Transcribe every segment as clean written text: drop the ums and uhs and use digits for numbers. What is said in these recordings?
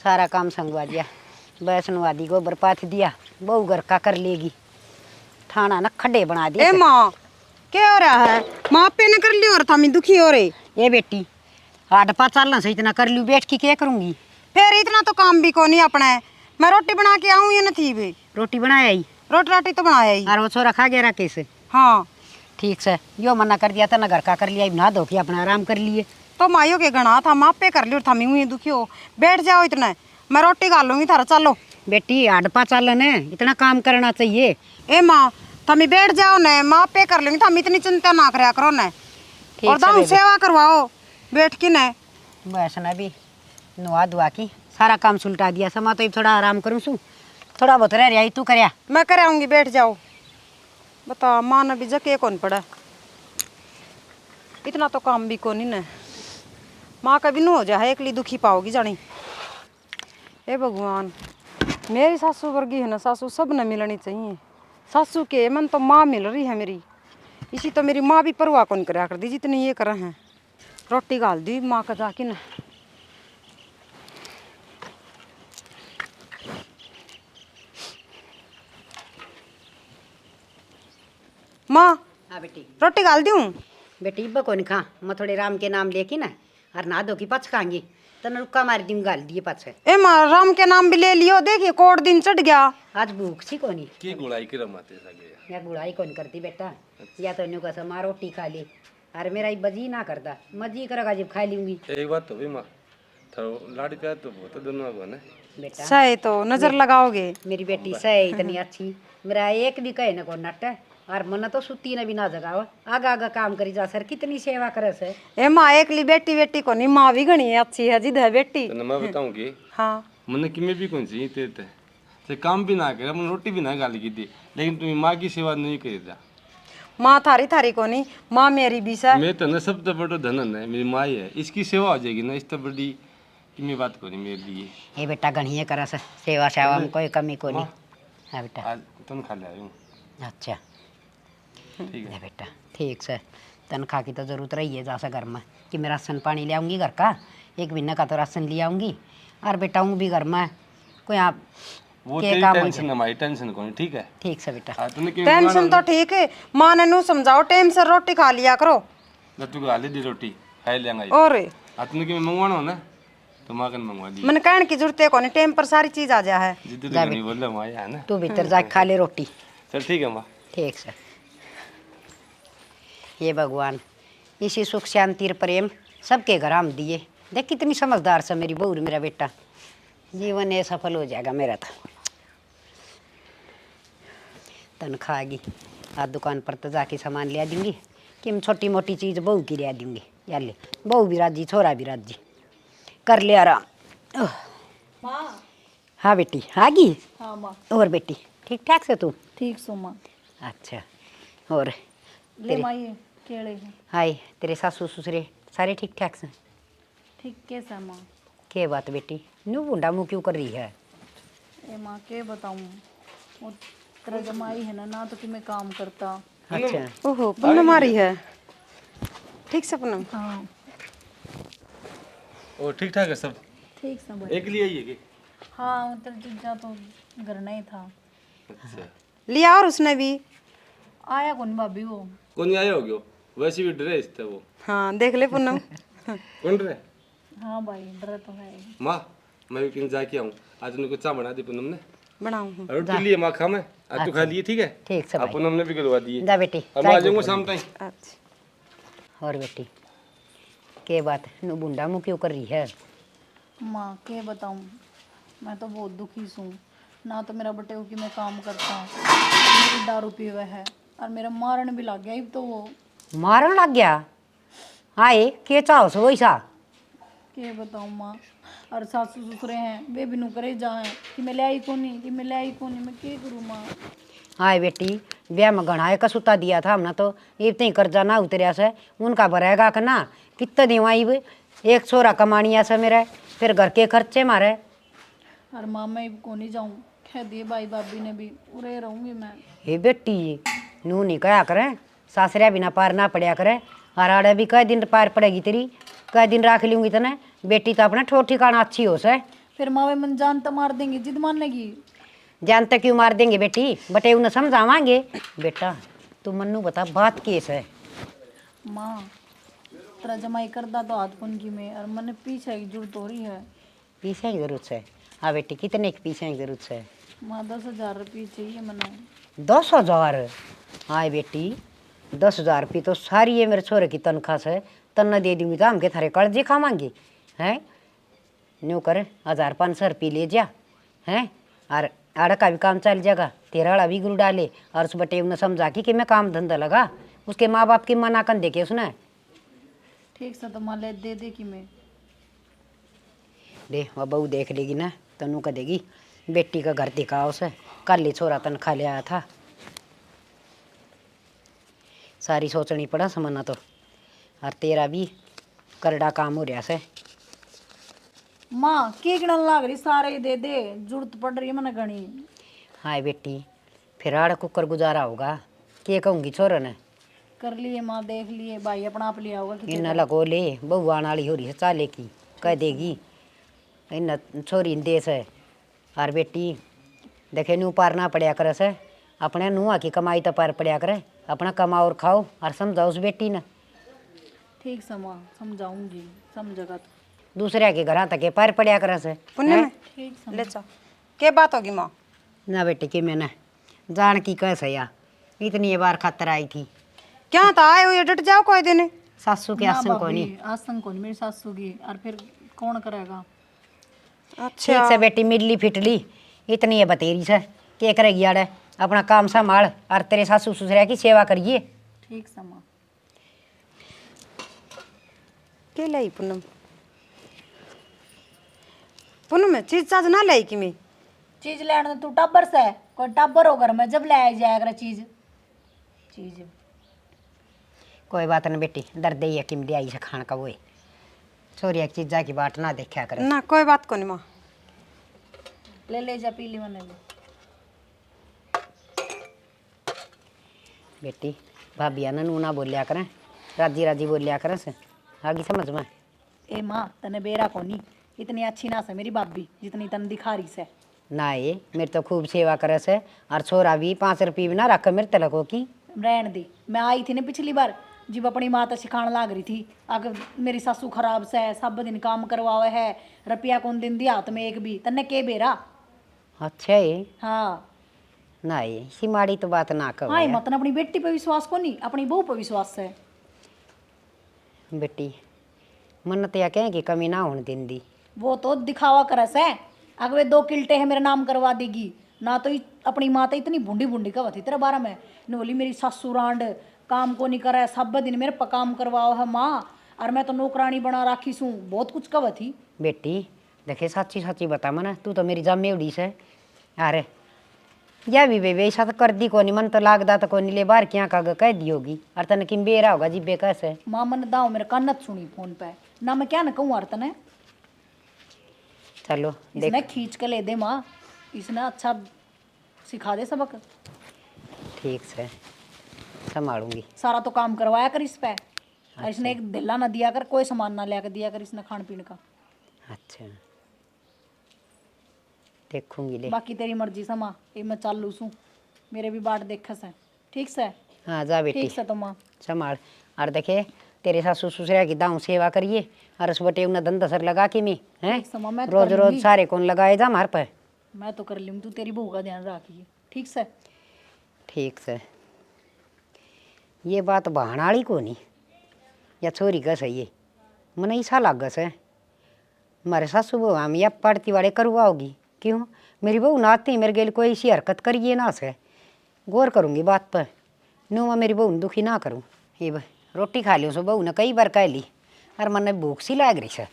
सारा काम संगवा दिया, बैसनवा दी, गोबर पाथ दिया, बहू घर का कर लेगी, थाना न खड्डे बना दिए। ए माँ क्या हो रहा है? माँ पे न कर ली और था मैं दुखी हो रही। ये बेटी आडपा चलना से इतना कर लूँ, बैठ की क्या करूँगी? फिर इतना तो काम भी को नहीं अपना है। मैं रोटी बना के आऊँ या न थी भी रोटी बनाया ही रोटी तो बनाया ही। और वो छोरा खा गया राकेश? हाँ ठीक से यो मना कर दिया था ना, घर का कर लिया, नहा धो के अपना आराम कर लिए। तो माइयों के गणा था, माँ पे कर ली और था मैं यूं ही दुखी हो। बैठ जाओ इतना, मैं रोटी खा लूंगी थारा। चलो बेटी आडपा चलन है, इतना काम करना चाहिए। ए माँ थमी बैठ जाओ न, माँ पे कर लूंगी, थम इतनी चिंता ना करया करो न। ठीक और से दाम बेबे। सेवा करवाओ बैठ के न। बस ना भी नुआ दुआ की सारा काम सुलटा दिया, समा तो थोड़ा आराम करूँ सू, थोड़ा बहुत रह रहा तू करया। मैं कर आऊंगी, बैठ जाओ। बता माँ ने भी जके कौन पड़ा, इतना तो काम भी को नहीं न। माँ का भी न हो जाए एकली दुखी पाओगी जानी। हे भगवान, मेरी सासू वर्गी है ना सासू सब न मिलनी चाहिए। सासू के मन तो माँ मिल रही है मेरी, इसी तो मेरी माँ भी परवाह कौन करा कर दी जितनी ये कर हैं। रोटी गाल दी माँ का जाके न। माँ हाँ बेटी। रोटी गाल दूँ? बेटी इब्बा को नहीं खा, मैं थोड़े राम के नाम लेके ना और नहा धो की पच खाएंगी, तन रुक्का मार दी गाल दिए पाछे। ए माँ राम के नाम भी ले लियो, देखिए कोट दिन चढ़ गया। आज भूख सी कोनी की गुड़ाई के रमाते सगे या गुड़ाई कौन करती बेटा, या तो न्यू का माँ रोटी खा ली, अरे मेरा बजी ना करता, मजी करेगा जब खा लूंगी। एक बात तो भी माँ थोड़ा लाड़ी प्यार तो बहुत दोनों को ना बेटा सही तो नजर लगाओगे। मेरी बेटी सही इतनी अच्छी, मेरा एक भी कहे न को नट, और मन तो सुती न भी ना जगाओ, आगा आगा काम करी जा सर, कितनी सेवा करे से। ए माँ एकली बेटी बेटी को नहीं, माँ भी घनी अच्छी है जिद है बेटी। तो मैं बताऊँ कि हाँ मैंने कि मैं भी कौन सी तेते से काम भी ना करे, मैंने रोटी भी ना गाली की थी, लेकिन तुम्हें माँ की सेवा नहीं करी था। माँ थारी थारी को नहीं, माँ मेरी भी है। मैं तो ना सब तो बड़ा धनन है, मेरी माँ ही है, इसकी सेवा हो जाएगी ना, इस तो बड़ी कि मैं बात करी मेरे लिए। ये बेटा घनिए करा से, सेवा सेवा में कोई कमी को नहीं। हाँ बेटा। आज तुम खा ले आयूँ। अच्छा ठीक है ले बेटा, ठीक से तनख्वाह की तो जरूरत रही है जैसा घर में कि मैं राशन पानी ले आऊँगी घर का, एक महीने का तो राशन ले आऊँगी, और बेटा हूँ भी घर में कोई आप वो के तेरी काम हो टेंशन जाए। हमारी टेंशन को नहीं, ठीक है। ठीक से बेटा। हाँ तूने क्यों टेंशन तो ठीक है, माँ ने नू समझाओ टाइम से रोटी खा लिया करो। ना तू गाली दी रोटी खाई लेंगे। और हाँ तूने क्यों मंगवाना हो ना, तो माँ कन मंगवा दी। मन कहने की जरूरत है को नहीं, टाइम पर सारी चीज आ जा है। जिद्द तो जा नहीं बोल रहा माँ है ना। तू भीतर जा खा ले रोटी। चल ठीक है माँ। ठीक से। ये भगवान इसी सुख शांति और प्रेम सबके घर हम दिए। देख कितनी समझदार से मेरी बहू मेरा बेटा, जीवन ये सफल हो जाएगा मेरा तो। तनख्वाह आगी आज दुकान पर तो जाके सामान ले आ दूँगी, कि हम छोटी मोटी चीज़ बहू की ले आ दूँगी, यार ले बहू भी राजी छोरा भी राजी, कर ले आराम। माँ। हाँ बेटी आगी। हाँ माँ। और बेटी ठीक ठाक से तू? ठीक सो माँ। अच्छा और ले माँ ये केले हैं। हाय तेरे सासू ससुरे सारे ठीक ठाक से? ठीक कैसा माँ? के बात बेटी नू बूंडा मुँह क्यों कर रही है? ए माँ के बताऊँ, वो तेरा जमाई है ना तो कि मैं काम करता। अच्छा ओहो पूनम हमारी है, ठीक से पूनम। हाँ ओ ठीक ठाक है सब। ठीक सा भाई। एक लिए ही है कि? हाँ तेरा जीजा तो घर नहीं था। अच्छा लिया और उसने भी। आया कौन भाभी वो? कौन आया हो गयो, वैसे भी ड्रेस था वो। हाँ देख ले पूनम। कौन रे? हाँ भाई डर तो है। माँ मैं भी कहीं जाके आऊँ, आज उनको चाय बना दी पूनम ने। बनाऊँ रोटी लिए माँ खा मैं, आज तू खा लिए ठीक है। ठीक से अब भाई। पूनम ने भी करवा दिए। जा बेटी अब मैं आ जाऊँगा शाम तक। अच्छा। और बेटी के बात नू बूंडा मुँह क्यों कर रही है? माँ के बताऊँ, मैं तो बहुत दुखी हूँ ना, तो मेरा बटे कि मैं काम करता, मेरी दारू पीवे है और मेरा मारन भी लग गया। अब तो वो मारन लग गया? हाय के चाहो सो वैसा? के बताऊँ माँ, और सासू ससुरे हैं वे भी नु करे जाए कि मैं ले आई को नहीं, कि मैं ले आई को नहीं, मैं क्या करूँ माँ? हाय बेटी ब्याह में गढ़ाए का सुता दिया था हमने तो, इतने कर्जा ना उतरिया से उनका भरेगा कि ना, कितना दिवाई एक छोरा कमानिया से मेरे, फिर घर के खर्चे मारे। और माँ मैं को नहीं जाऊँ, कह दिए भाई भाभी ने भी, उरे रहूँगी मैं। हे बेटी नू नहीं कहा करे, सासरिया बिना पार ना पड़या करे, और आड़े भी कई दिन पार पड़ेगी तेरी, कई दिन राख लूँगी तने। बेटी तो अपना ठोर ठिकाना अच्छी हो से, फिर मावे मन जान तो मार देंगे, जिद मानेगी। जानते क्यों मार देंगे बेटी, बटे उन्हें समझावांगे। बेटा तू मन्नू बता बात केस है। माँ तेरा जमाई करदा तो हाथ कौन की में, और मन पीछे की जरूरत हो रही है। पीछे की जरूरत है? हाँ बेटी कितने की पीछे की जरूरत है? माँ 10,000 रुपये चाहिए मने। 10,000? हाँ बेटी 10,000 रुपये तो सारी है मेरे छोरे की तनख्वाह से, तन्ना दे दूंगी तो हम के थारे कर्जे खावांगे हैं। न्यू कर 1,500 रुपये ले जा हैं, और आड़ा का भी काम चल जाएगा, तेरा आड़ा भी गुरु डाले, और उस बटे उन्हें समझा कि मैं काम धंधा लगा, उसके माँ बाप की मना कर देखे उसने। ठीक से तो माँ ले दे दे कि मैं दे वह बहू देख लेगी ना, तनु का देगी। बेटी का घर दिखा उसे, कल ही छोरा तनख्वाह ले आया था। सारी सोचनी पड़ा समझना तो, और तेरा भी करड़ा काम हो रहा से। माँ के गिनन लाग रही, सारे दे दे, जरूरत पड़ रही है मने घनी। हाय बेटी फिर आड़ कुकर गुजारा होगा, के कहूँगी छोरा ने। कर लिए माँ, देख लिए, भाई अपना आप लिया होगा कि इन लगो ले बहू आने वाली हो रही है चाले की, कह देगी इन छोरी देश है। और बेटी देखे नू पार ना पड़या करे से, अपने नुआ की कमाई तो पार पड़या करे, अपना कमाओ और खाओ, और समझाओ उस बेटी ने। ठीक से माँ समझाऊंगी, समझेगा तो। दूसरे के घर तक के पार पड़या करे से। पुण्य में ठीक से ले चल, क्या बात होगी माँ? ना बेटी कि मैंने जान की कैसे या इतनी बार खातर आई थी। क्या था आए हुए डट जाओ कोई दिन। सासू के ना आसन को नहीं। भाभी, आसन को नहीं, मेरी सासू की, और फिर कौन करेगा। अच्छा ठीक से बेटी मिडली फिटली इतनी है बतेरी से, के करेगी आड़े, अपना काम संभाल और तेरे सासू ससुर की सेवा करिए। ठीक से माँ। के लाई पूनम? पूनम चीज चाज ना लाई कि मैं? चीज लेने तू टब्बर से, कोई टब्बर हो घर में जब ले आई जाया कर चीज। चीज कोई बात नहीं बेटी, दर्द ही है कि मिली आई से खान का वो है। छोरी एक चीज की बाट ना देखा करे। ना कोई बात को नहीं माँ। ले ले जा, पी ली मैंने भी। बेटी भाभी आना नू ना बोलिया करें, राजी राजी बोलिया करें से, आगे समझ में। ए माँ तने बेरा कोनी, इतनी अच्छी ना से मेरी भाभी जितनी तन दिखा रही से। ना ये मेरे तो खूब सेवा करे से, और छोरा भी 5 रुपये भी ना रख मेरे तलकों की। रहन दी, मैं आई थी ना पिछली बार, जब अपनी माँ तो सिखाने लाग रही थी, अगर मेरी सासू खराब से है, सब दिन काम करवावे है, रुपया कौन दिन दिया हाथ में एक भी, तन्ने के बेरा। अच्छा ये हाँ ना ये सिमाड़ी तो बात ना कहो हाँ, यार। मतन अपनी बेटी पे विश्वास को नहीं, अपनी बहू पे विश्वास है। बेटी मन तो या कहें कि कमी ना होने देंदी। वो तो दिखावा करस है, अगर वे 2 किल्टे है मेरा नाम करवा देगी ना, तो अपनी माँ तो इतनी बूढ़ी बूढ़ी कहा थी तेरे बारे में, ने बोली मेरी सासू रांड काम को नहीं करे, सब दिन मेरे पर काम करवाओ है माँ, और मैं तो नौकरानी बना राखी सूँ, बहुत कुछ कहा थी। बेटी देखे सच्ची सच्ची बता मना, तू तो मेरी जामे उड़ी से। अरे या भी बे ऐसा तो कर दी कोनी, मन तो लागदा तो कोनी, ले बार क्या काग कह दी होगी, और तने किम बेरा होगा जिब्बे कैसे। माँ मन दाओ मेरे कानत सुनी फोन पे ना, मैं क्या न कहूँ और तने। चलो देख इसने खींच के ले दे माँ, इसने अच्छा सिखा दे सबक। ठीक से संभालूंगी। सारा तो काम करवाया कर इस पे, और इसने एक दिल्ला ना दिया कर, कोई सामान ना लिया कर दिया कर इसने खान पीने का। अच्छा देखूंगी ले। बाकी तेरी मर्जी से माँ, ये मैं चालू सूँ, मेरे भी बाट देख से। ठीक से हाँ जा बेटी ठीक से तो माँ। संभाल। और देखे तेरे सासू ससुरा की दाऊँ सेवा करिए, और उस बटे उन्हें धंधा सर लगा के मैं हैं, ठीक से माँ, मैं तो रोज कर रोज लूंगी। सारे कौन लगाए जा मार पे। मैं तो कर लूँ, तू तेरी बहू का ध्यान रखिए। ठीक से ठीक से ये बात बहाना वाली को नहीं, या छोरी का सही है, मन ऐसा लागस है हमारे सासू बहू हम या पड़ती वाले करवाओगी। क्यों मेरी बहू नाती मेरे गेल कोई ऐसी हरकत करिए ना से, गौर करूँगी बात पर, नो मैं मेरी बहू दुखी ना करूँ। ये भाई रोटी खा लियो सो बहू ने कई बार कह ली, और मन भूख सी लाग रही से।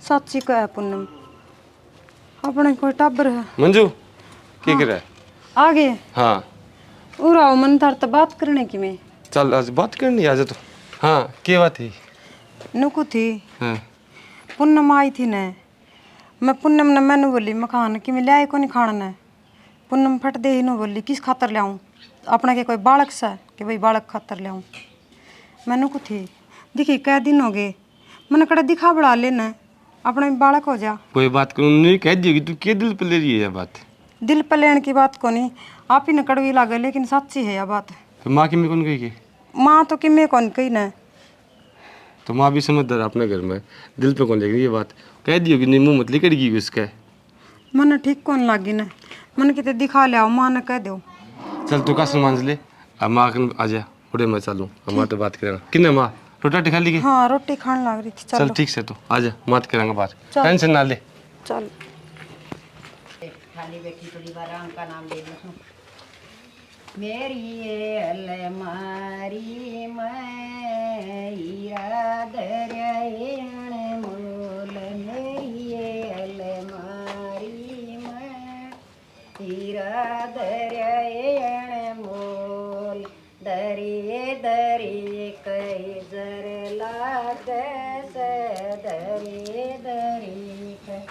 सच्ची कह पूनम, अपने कोई टब्बर है मंजू क्या कर रहा है? आगे हाँ उराओ मन थार तो बात करने की मैं चल आज बात करनी आज तो। हाँ क्या बात है? नुकू थी हाँ पूनम आई थी ने, मैं पूनम ने मैंने बोली मैं खाना कि मैं ले आई को नहीं खाना ने, पूनम फट दे ही नो बोली किस खातर ले आऊँ, अपना के कोई बालक सा कि भाई बालक खातर ले आऊँ। मैनू कुथे दिखी कै दिन हो गए, मन कड़ा दिखा बढ़ा लेना है, अपना भी बालक हो जा। कोई बात करूँ नहीं कह दिएगी, तू क्या दिल पे ले रही है ये बात? दिल पर लेने की बात को नहीं, आप ही न कड़वी लागे, लेकिन सच्ची है यह बात। फिर माँ की मैं कौन कही? माँ तो कि मैं कौन कही ना। तो माँ भी समझदार अपने घर में, दिल पे कौन लेगी ये बात? कह दियो कि नहीं मुँह मत लिकड़गी उसका। मन ठीक कौन लागी ना, मन कितने दिखा ले आओ, माँ ने कह दो। चल तू कसम मान ले, अब माँ आ जा, उड़े मैं चलूँ, अब माँ तो बात करेंगे किन्ने माँ रोटी खा ली? हाँ रोटी खाने लग रही थी। चल ठीक से, तू आ जा, बात करेंगे बात, चल। टेंशन ना ले। चल खाली बैठी थोड़ी बार राम का नाम ले लूँ। मेरी ये अलमारी में हीरा दरियाण मोल, मेरी ये अलमारी में हीरा दरियाण मोल, दरिए दरिए कई जर लागे से, दरिए दरिए कई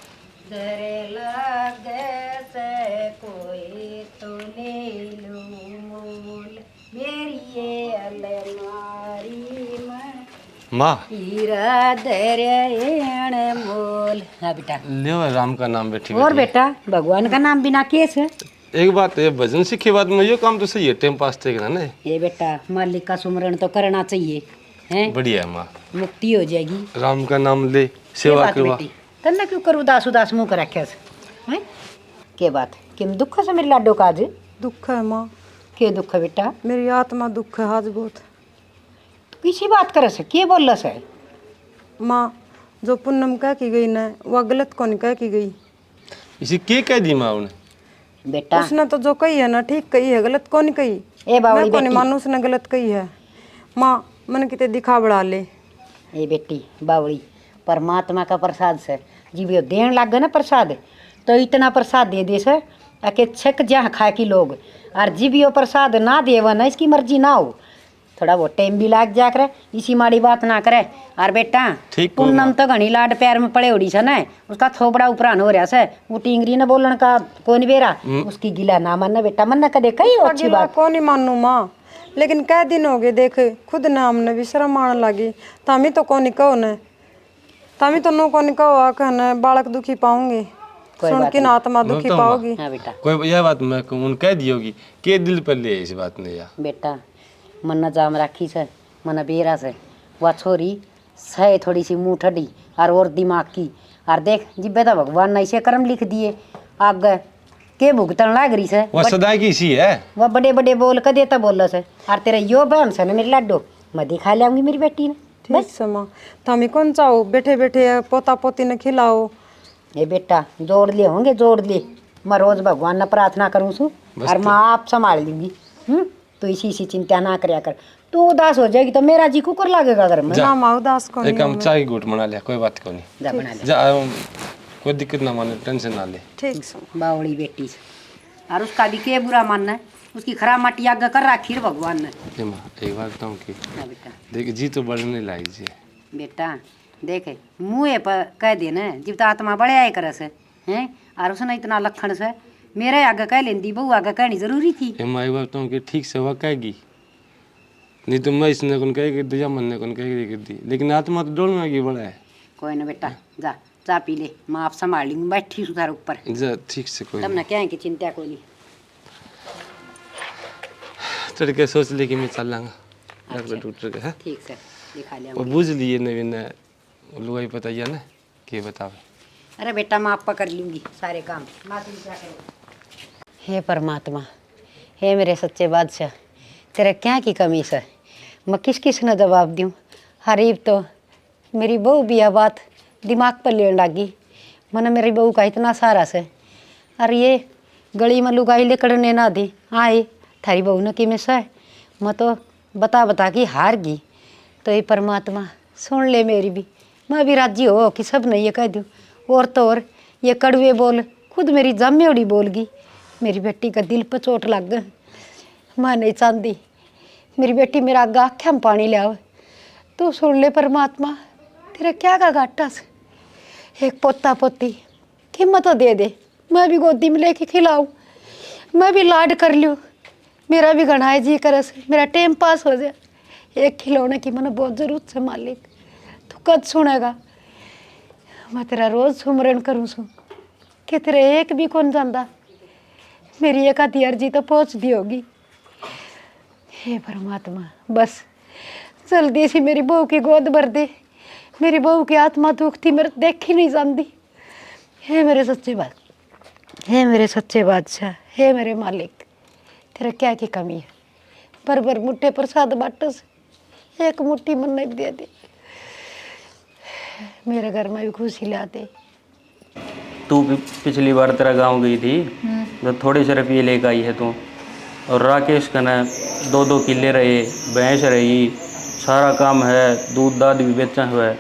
जर लागे से, कोई तो ले लूं मोल, मेरी ये अलमारी में माँ हीरा दरियाण मोल। हाँ बेटा, ले राम का नाम बैठी और बैठी। बेटा भगवान का नाम बिना केस है। एक बात है, भजन सीखे बाद में ये काम तो सही है, टाइम पास थे ना। ये बेटा मालिक का सुमरण तो करना चाहिए, हैं? बढ़िया है माँ, मुक्ति हो जाएगी। राम का नाम ले, ये सेवा बात करवा। बेटी, तन्ना क्यों करूँ उदास उदास मुँह कर रखे हैं? के बात किम दुख से मेरे लाडो का आज? दुख है माँ, के दुख है बेटा? मेरी आत्मा दुख है आज बहुत। किसी बात करे से के बोल से? माँ जो पूनम कह की गई ना, वह गलत कौन कह की गई। इसे के कह दी माँ उन्हें? बेटा उसने तो जो कही है ना ठीक कही है, गलत कौन कही। ए बावली मैं कौन बेटी, मानू उसने गलत कही है। माँ मन कितने दिखा बढ़ा ले। ए बेटी बावली, परमात्मा का प्रसाद से जीव देन लाग गए ना प्रसाद, तो इतना प्रसाद दे दे से आके छक जहाँ खा की लोग, और जीवियो प्रसाद ना देवा ना, इसकी मर्जी ना हो, थोड़ा बहुत टाइम भी लाग जा करे, इसी माड़ी बात ना करे। और बेटा ठीक पूनम तो घनी लाड पैर में पड़े उड़ी से ना, उसका थोपड़ा उपरान हो रहा से, वो टिंगरी न बोलन का कौन बेरा, उसकी गिला ना मानना बेटा, मन न कदे कही अच्छी बात। कौन ही मानू माँ, लेकिन कै दिन हो गए देख खुद ना हमने भी शर्म आने लगी। तामी तो कौन कहो न, तामी तो नो कौन कहो आखन बालक दुखी पाऊंगे, सुन के ना आत्मा दुखी पाओगी। हाँ बेटा, कोई यह बात मैं कहूँ कह दी होगी के दिल पर ले इस बात ने या बेटा मन न जाम राखी से, मन बेरा से, वह छोरी सह थोड़ी सी मुँह ठडी और दिमाग की, और देख जिब्बे तो भगवान ने ऐसे कर्म लिख दिए आगे के भुगतन लाग रही से। वह सदा की इसी है, वह बड़े बड़े बोल के देता बोल से, और तेरा यो बहन से ना मेरी लाडो मैं दिखा लाऊंगी मेरी बेटी ने। ठीक से माँ, तामी कौन चाहो बैठे बैठे पोता पोती ने खिलाओ। ये बेटा जोड़ ले होंगे जोड़ ले, मैं रोज भगवान ने प्रार्थना करूँ सू, और माँ आप संभाल लूंगी। तो इसी चिंता ना करया कर, तू उदास हो जाएगी तो मेरा जी कुकर लागेगा घर में। ना माँ उदास कौन एक हम चाय घूट बना लिया, कोई बात को नहीं, जा बना ले जा कोई दिक्कत ना माने, टेंशन ना ले। ठीक से बावड़ी बेटी से, और उसका भी के बुरा मानना है, उसकी खराब माटी आगे कर रखी है भगवान ने। ये माँ एक बात बताऊँ कि हाँ बेटा, देख जी तो बढ़ने लाई जी, बेटा देखे मुँह पर कह दे न जब तो आत्मा बड़े आए करे से हैं, और उसने इतना लखन से मेरे आगे कह लेंदी, बहू आगे कहनी जरूरी थी। ये माँ एक बात बताऊँ कि ठीक से वह कहेगी, नहीं तो मैं इसने कौन कहेगी दूजा मन ने कौन कहेगी दी, लेकिन आत्मा तो डोल में बड़ा है। कोई ना बेटा, जा चा पी ले, माँ आप संभाल लूंगी, बैठी सुधार ऊपर, जा ठीक से कोई तब ना क्या है कि चिंता कोई नहीं। चढ़ के सोच ले कि मैं चल लाऊंगा डॉक्टर के है, ठीक से दिखा लिया। और बुझ लिए नवीन लुगाई पता ही है ना कि बतावे। अरे बेटा माँ आप कर लूंगी सारे काम, माँ तुम क्या करो। हे परमात्मा, हे मेरे सच्चे बादशाह, तेरे क्या की कमी से मैं किस किस ने जवाब दूँ। हरीब तो मेरी बहू भी यह बात दिमाग पर लेने लगी, मैंने मेरी बहू का इतना सारा से, अरे ये गली में लुगाई लेकर ना दी आए थारी बहू ने कि मैं सह, मैं तो बता बता के हार गई। तो ये परमात्मा सुन ले मेरी भी, मैं भी राजी हो कि सब ने ये कह दूँ, और तो और ये कड़वे बोल खुद मेरी जम्मेड़ी बोल गई, मेरी बेटी का दिल पर चोट लग गई। मैं नहीं चाहती मेरी बेटी मेरा आगे आँखें में पानी ले आवे, तू सुन ले परमात्मा, तेरा क्या का घाटा से एक पोता पोती कीमत तो दे दे, मैं भी गोदी में लेके खिलाऊं, मैं भी लाड कर लूँ, मेरा भी घना है जी करे से मेरा टाइम पास हो जाए। एक खिलौने की मैंने बहुत जरूरत है मालिक, तू कद सुनेगा। मैं तेरा रोज सुमरन करूँ सू कि तेरे एक भी कौन जानता, मेरी एक आधी अर्जी तो पहुँचती होगी। हे परमात्मा, बस जल्दी सी मेरी बहू की गोद भर दे। मेरी बहू की आत्मा दुखती मेरे देखी नहीं जानती। हे मेरे सच्चे हे मेरे सच्चे बादशाह, हे मेरे मालिक, तेरा क्या की कमी है। भर भर मुट्ठे प्रसाद बाटस, एक मुट्ठी मन नहीं दे दे। मेरे घर में भी खुशी लाते। तू पिछली बार तेरा गांव गई थी जब थोड़े से रुपये लेकर आई है तू, और राकेश का ना 2-2 किले रहे, भैंस रही, सारा काम है, दूध दाद भी बेचा हुआ है,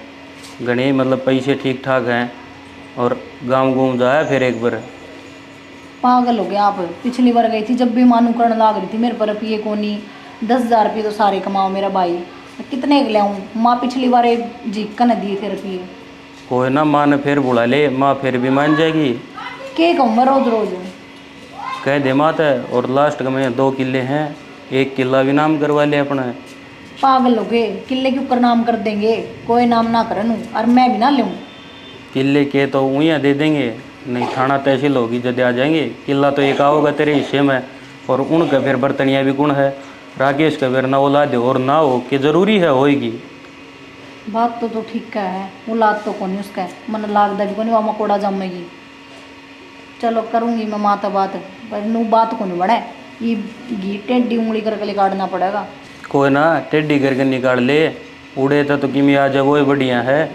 घने मतलब पैसे ठीक ठाक हैं, और गांव घूम जाया फिर एक बार। पागल हो गया आप। पिछली बार गई थी जब भी मानू करण लाग रही थी मेरे पर रुपये को नहीं, 10,000 रुपये तो सारे कमाओ मेरा भाई, मैं कितने के ले आऊँ। माँ पिछली बार जीका न दिए थे रुपये। कोई ना, माँ ने फिर बुला ले, माँ फिर भी मान जाएगी। के कहूँ मैं रोज रोज। कह दे मात है, और लास्ट का में 2 किले हैं, 1 किला भी नाम करवा ले अपना। पागल हो गए, किले के ऊपर नाम कर देंगे, कोई नाम ना करन और मैं भी ना लूँ। किले के तो ऊँया दे देंगे, नहीं थाना तहसील होगी जब आ जाएंगे। किला तो एक आओगा तेरे हिस्से में, और उनका फिर बर्तनिया भी गुण है। राकेश का फिर ना औलाद और ना हो कि जरूरी है होएगी। बात तो ठीक है, औलाद तो कौन उसका है, मन लागदा भी कौन वहाँ मकोड़ा जमेगी। चलो करूँगी मैं माता बात, पर नू बात को नहीं बढ़े, ये घी टेढ़ी उंगली करके काटना पड़ेगा। कोई ना, टेढ़ी करके निकाल ले, उड़े तो किमी आ जाए वो बढ़िया है।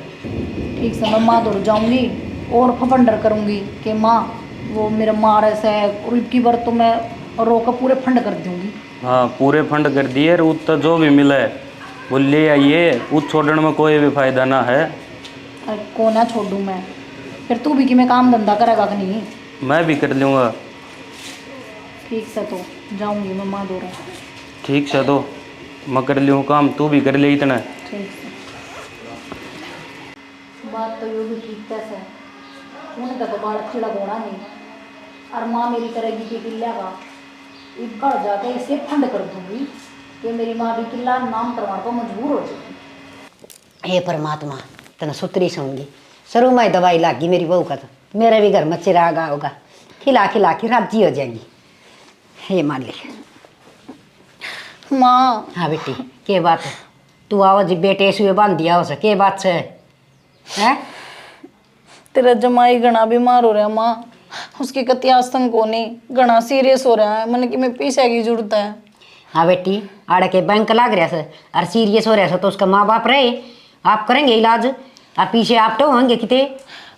ठीक से मैं माँ दूर जाऊँगी और फफंडर करूँगी कि माँ वो मेरा मार ऐसा है, और इनकी बार तो मैं रोक पूरे फंड कर दूँगी। हाँ, पूरे फंड कर दिए, उत तो जो भी मिला है वो ले आइए, उस छोड़ने में कोई भी फायदा ना है। अरे को ना छोड़ूँ मैं, फिर तू भी कि मैं काम धंधा करेगा कि नहीं। मैं भी कर लूँगा। ठीक से तो जाऊँगी मैं माँ दूर। ठीक से तो मैं कर लूँ काम, तू भी कर ले इतना। ठीक से बात तो ये भी ठीक है, उनका तो बाल चिड़ा गोना नहीं, और माँ मेरी करेगी कि किला का एक घर जाके इसे फंड कर दूंगी कि मेरी माँ भी किला नाम करवाने को मजबूर हो जाएगी। हे परमात्मा, तना सुतरी सूंगी शुरू में दवाई लागी मेरी बहू का, तो मेरे भी घर में चिरागा होगा, खिला खिला के राजी हो जाएंगी। हे मालिक। माँ। हाँ बेटी, के बात है? तू आओ जी बेटे सुए बांध दिया हो के बात से है? तेरा जमाई घना बीमार हो रहा है माँ, उसकी कति आस्तंग को नहीं, घना सीरियस हो रहा है, मैंने कि मैं पैसे की जरूरत है। हाँ बेटी, आड़े के बैंक लाग रहा है और सीरियस हो रहा है, तो उसका माँ बाप रहे, आप करेंगे इलाज, आप पीछे आप तो होंगे कितने।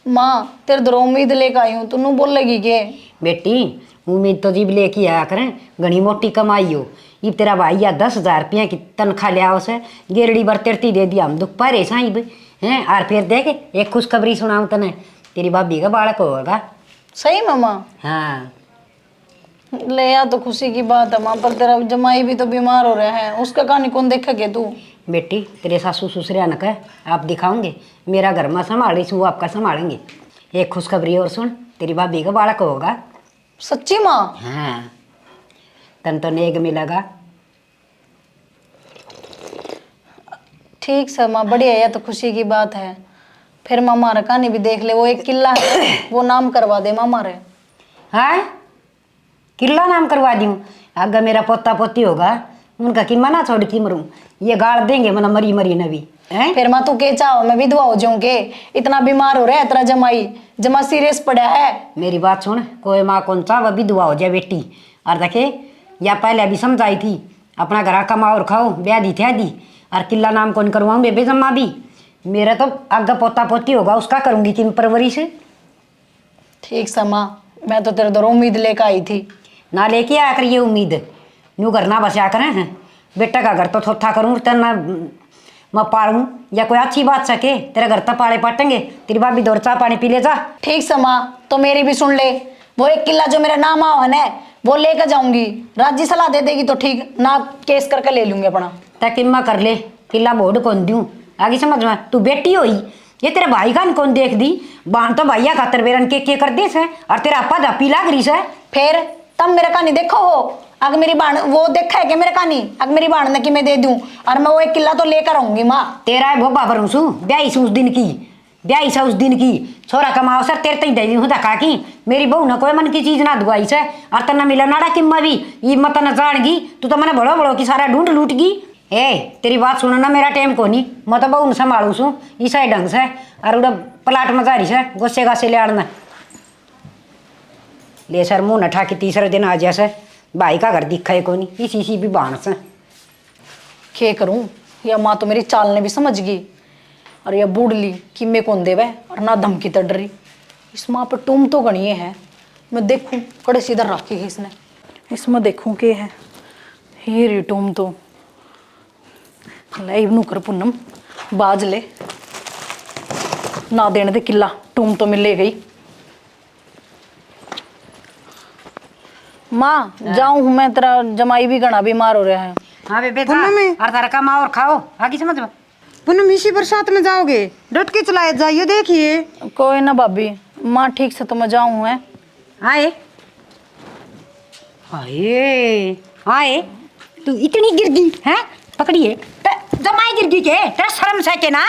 माँ तेरे दर उम्मीद लेकर आई हूँ, तू बोलेगी के? बेटी उम्मीद तो जीव लेके आया करें, घनी मोटी कमाई हो। ये तेरा भाई या 10,000 रुपया की तनख्वाह लिया उसे, गेरड़ी बर तिरती दे दिया, हम दुख पा रहे साहिब हैं। और फिर देख एक खुशखबरी सुनाऊँ तने, तेरी भाभी का बालक होगा। सही मामा? हाँ ले आ तो खुशी की बात है माँ, पर तेरा जमाई भी तो बीमार हो रहा है, उसका कहानी कौन देखेगे तू? बेटी तेरे सासू ससुर न कह आप दिखाओगे, मेरा घर में संभाल रही, वो आपका संभालेंगे। एक खुशखबरी और सुन, तेरी भाभी का बालक होगा। सच्ची माँ? हाँ, तन तो नेग मिलेगा। ठीक है माँ, बढ़िया है, तो खुशी की बात है। फिर मामा रे कहानी भी देख ले, वो एक किला है वो नाम करवा दे मामा रे। हाँ, किला नाम करवा दूँ? अगर मेरा पोता पोती होगा उनका कि मना छोड़ के मरूँ, ये गाड़ देंगे मना मरी मरी नबी हैं। फिर माँ तू के चाहो मैं विधवा हो जाऊँ के? इतना बीमार हो रहा है तेरा जमाई, जमा सीरियस पड़ा है। मेरी बात सुन, कोई माँ कौन सा वह विधवा हो जाए बेटी। और देखे या पहले अभी समझाई थी, अपना घर कमाओ और खाओ, ब्याह दी थे दी, और किला नाम कौन करवाऊँ बेबे जम्मा भी। मेरा तो अग्गा पोता पोती होगा उसका करूँगी कि परवरिश। ठीक है माँ, मैं तो तेरे दर उम्मीद लेकर आई थी। ना लेके आया कर ये उम्मीद, न्यू घर ना बसा करें हैं। बेटा का घर तो थोथा करूँ तो ना मैं पालूँ, या कोई अच्छी बात सके तेरे घर तक पाड़े पटेंगे, तेरी भाभी दौड़ चाह पानी पी ले जा। ठीक है माँ, तो मेरी भी सुन ले, वो एक किला जो मेरा नाम आओ है ना वो लेकर जाऊंगी, राज्य सलाह दे देगी तो ठीक, ना केस करके ले लूंगी अपना। तक इम्मा कर ले, किला बोर्ड कौन दूँ आगे समझ में। तू बेटी होई, ये तेरे भाई का कौन देख दी, बान तो भैया खातर बेरन के कर दे से, और तेरा अपा धापी लाग रही से। फिर तब मेरा कहानी देखो हो, अगर मेरी बाण वो देखा है कि मेरे कहानी अगर मेरी बाण ने कि मैं दे दूं और मैं वो 1 किला तो लेकर आऊंगी माँ। तेरा है भोबा भरूं सू ब्याई से उस दिन की ब्याई से उस दिन की छोरा कमाओ सर तेरे तई दे दी हूं धक्का की मेरी बहू न कोई मन की चीज ना दुआई से और तना मिला नाड़ा कि मैं भी ये मत न जानगी तू तो मैंने बड़ो बड़ो की सारा ढूंढ लूट गई। ए तेरी बात सुनो ना मेरा टाइम को नहीं मैं तो बहू न संभालू सू ईसा ढंग से और उड़ा प्लाट मजारी से गोसे गासे ले आड़ना ले सर मुंह न ठा के तीसरे दिन आ जैसे भाई का घर दिखा है को नहीं इसी भी बाण से क्या करूं या माँ तो मेरी चाल ने भी समझ गई और यह बूढ़ली कि मैं कौन देवे और ना धमकी तड़ रही। इस माँ पर टूम तो गणिए है मैं देखूं कड़े सीधा रखी है इसने इसमें देखूं के है ये री टूम तो ले इवनू कर पुनम बाज ले ना देने दे किला टूम तो मिले गई। माँ जाऊं हूं मैं तेरा जमाई भी घना बीमार हो रहा है। हाँ बेबे और तारा कमाओ और खाओ आगे समझ में पुनम इसी बरसात में जाओगे डट के चलाए जाइए देखिए। कोई ना भाभी माँ ठीक से तो मैं जाऊं है। आए आए आए तू इतनी गिर गई है पकड़िए जमाई गिर गई के तेरा शर्म से के ना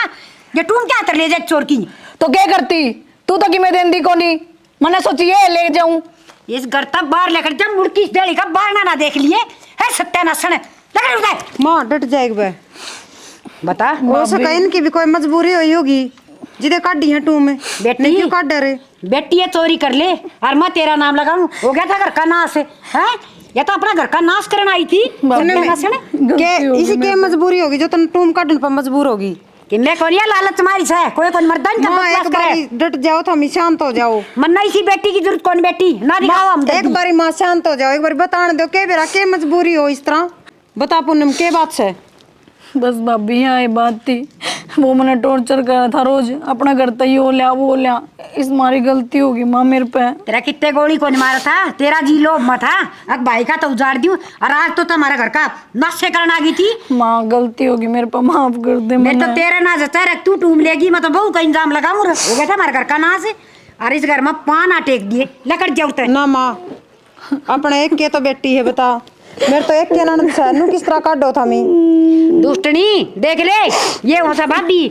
ये टूम क्या कर ले जाए चोर की तो क्या करती तू तो कि मैं देंदी को नहीं मैंने सोची ये ले जाऊं इस घर तक बाहर लेकर जब मुड़की इस डेली का बाहर ना देख लिए है सत्यानाशन लेकर उठाए माँ डट जाएगी बे बता हो सका इनकी भी कोई मजबूरी हुई होगी जिदे काटी है टू में बेटी क्यों काट डरे बेटी ये चोरी कर ले और मैं तेरा नाम लगाऊं हो गया था घर का नाश है या तो अपना घर का नाश करना आई थी इसी के मजबूरी होगी जो तुम टूम काटने पर मजबूर होगी कि मैं कौन लालच मारी से कोई कौन मर्दान का माँ एक बकवास करे बारी डट जाओ तो हम शांत हो जाओ मन्ना इसी बेटी की जरूरत कौन बेटी ना दिखाओ हम एक बारी माँ शांत हो जाओ एक बारी बताने दो के बेरा के मजबूरी हो इस तरह बता पूनम के बात से बस भाभी यहाँ ये बात थी वो मैंने टॉर्चर करा था रोज अपना घर तय हो लिया वो लिया इस मारी गलती होगी माँ मेरे पे। तेरा कितने गोली कौन मारा था तेरा जी लोभ मत था अब भाई का तो उजाड़ दूं और आज तो तुम्हारा घर का नशे करने आ गई थी। माँ गलती होगी मेरे पे माफ कर दे। मैं तो तेरा ना जचा रख तू टूम लेगी मैं तो बहू का इंजाम लगाऊं हो गया था हमारे घर का नाश और इस घर में पाना टेक दिए लकड़ जाऊते ना माँ अपने एक के तो बेटी है बता मेरे तो एक के ननद सैनू किस तरह काटो था मैं दुष्टनी देख ले ये हो सा भाभी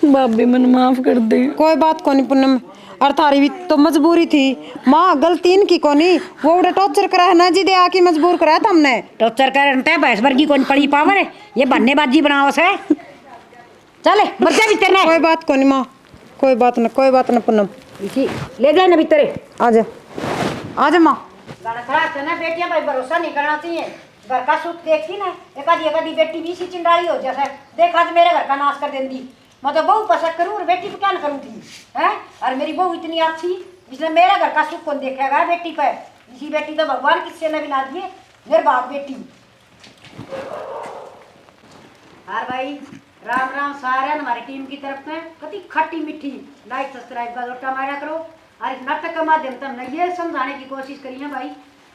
भाभी मैंने माफ कर दे। कोई बात को नहीं पूनम और थारी भी तो मजबूरी थी माँ गलती इनकी को नहीं वो उड़े टॉर्चर करा है ना जिदे आके मजबूर कराया था हमने टॉर्चर करते भैंस वर्गी कौन पड़ी पावर है ये बन्नेबाजी बनाओ से चले मजा भी तेरे कोई बात को नहीं माँ कोई बात न पूनम इसी ले जाए ना भीतर आजा माँ ना बेटियां भाई भरोसा नहीं करना चाहिए घर का सुख देखती ना एक आधी बेटी भी इसी चिंडाली हो जैसे देख आज मेरे घर का नाश कर देंगी मैं तो बहू पसंद करूँ और बेटी को क्या न करूँ थी है और मेरी बहू इतनी अच्छी इसलिए मेरा घर का सुख कौन देखेगा बेटी पर इसी बेटी तो भगवान किससे न बिना दिए मेरे बाप बेटी। और भाई राम राम सारे हमारी टीम की तरफ से कति खट्टी मिट्टी लाइक सब्सक्राइब का लोटा मारा करो और इस नाटक के माध्यम से हमने ये समझाने की कोशिश करी है भाई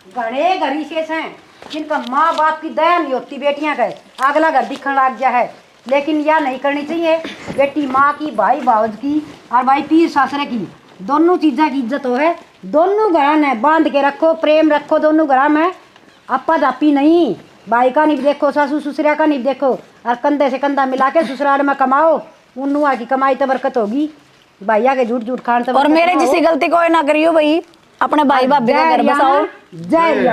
घने घरी से हैं जिनका माँ बाप की दया नहीं होती बेटियां का अगला घर दिखने लग गया है लेकिन यह नहीं करनी चाहिए बेटी माँ की भाई भावज की और भाई पीर सासरे की दोनों चीज़ों की इज्जत हो है दोनों घर में बांध के रखो प्रेम रखो दोनों घर में अपा जापी नहीं भाई का नहीं देखो सासू ससुरा का नहीं देखो और कंधे से कंधा मिला के ससुराल में कमाओ उन नुआ की कमाई तो बरकत होगी भैया के झूठ झूठ खान और मेरे जैसी गलती कोई ना करियो भाई अपने भाई भाभी का घर बसाओ। जय